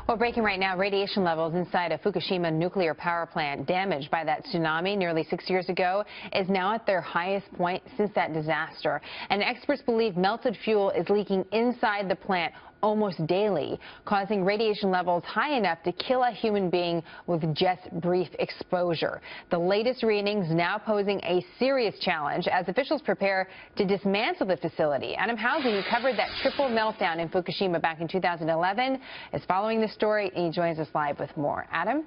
Well, breaking right now, radiation levels inside a Fukushima nuclear power plant damaged by that tsunami nearly 6 years ago is now at their highest point since that disaster. And experts believe melted fuel is leaking inside the plant almost daily, causing radiation levels high enough to kill a human being with just brief exposure. The latest readings now posing a serious challenge as officials prepare to dismantle the facility. Adam Housley, who covered that triple meltdown in Fukushima back in 2011, is following the story, and he joins us live with more. Adam?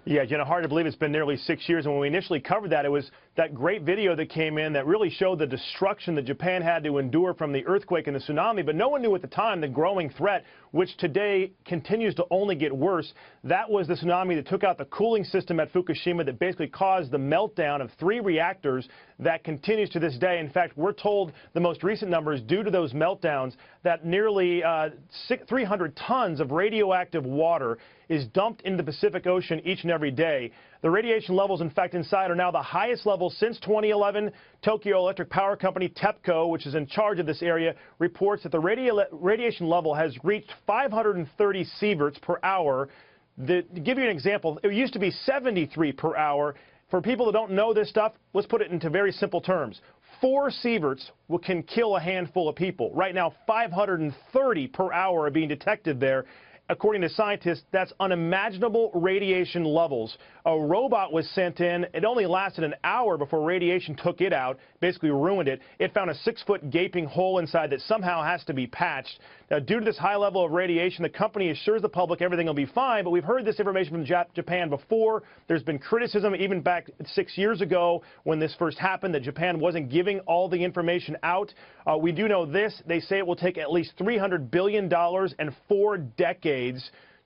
Yeah, Jenna, hard to believe it's been nearly 6 years. And when we initially covered that, it was that great video that came in that really showed the destruction that Japan had to endure from the earthquake and the tsunami. But no one knew at the time the growing threat, which today continues to only get worse. That was the tsunami that took out the cooling system at Fukushima that basically caused the meltdown of 3 reactors that continues to this day. In fact, we're told the most recent numbers due to those meltdowns that nearly 300 tons of radioactive water is dumped into the Pacific Ocean each and every day. The radiation levels, in fact, inside are now the highest level since 2011. Tokyo Electric Power Company, Tepco, which is in charge of this area, reports that the radiation level has reached 530 sieverts per hour. To give you an example, it used to be 73 per hour. For people that don't know this stuff, let's put it into very simple terms. 4 sieverts can kill a handful of people. Right now, 530 per hour are being detected there. According to scientists, that's unimaginable radiation levels. A robot was sent in. It only lasted an hour before radiation took it out, basically ruined it. It found a 6-foot gaping hole inside that somehow has to be patched. Now, due to this high level of radiation, the company assures the public everything will be fine, but we've heard this information from Japan before. There's been criticism even back 6 years ago when this first happened that Japan wasn't giving all the information out. We do know this. They say it will take at least $300 billion and 4 decades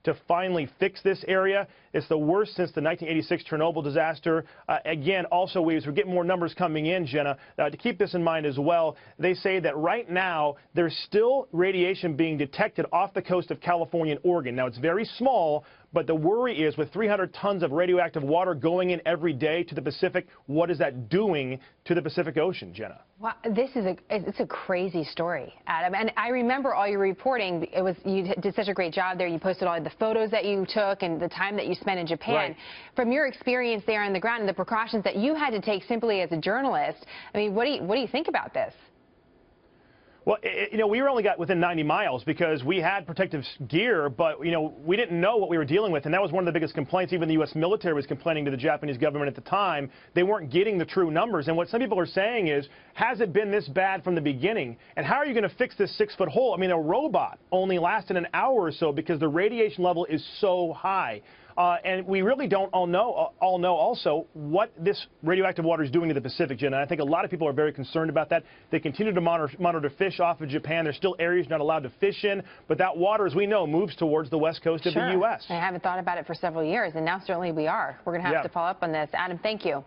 to finally fix this area. It's the worst since the 1986 Chernobyl disaster. Again, also, as we get more numbers coming in, Jenna, to keep this in mind as well, they say that right now there's still radiation being detected off the coast of California and Oregon. Now, it's very small, but the worry is with 300 tons of radioactive water going in every day to the Pacific, what is that doing to the Pacific Ocean, Jenna? Wow, it's a crazy story, Adam. And I remember all your reporting. You did such a great job there. You posted all the photos that you took and the time that you spent in Japan. Right. From your experience there on the ground and the precautions that you had to take simply as a journalist, I mean, what do you think about this? Well, we were only got within 90 miles because we had protective gear, but, we didn't know what we were dealing with. And that was one of the biggest complaints. Even the U.S. military was complaining to the Japanese government at the time. They weren't getting the true numbers. And what some people are saying is, has it been this bad from the beginning? And how are you going to fix this 6-foot hole? I mean, a robot only lasted an hour or so because the radiation level is so high. And we really don't all know also what this radioactive water is doing to the Pacific, Jenna. I think a lot of people are very concerned about that. They continue to monitor fish off of Japan. There's still areas you're not allowed to fish in, but that water, as we know, moves towards the west coast of the U.S. I haven't thought about it for several years, and now certainly we are. We're going to have to follow up on this. Adam, thank you.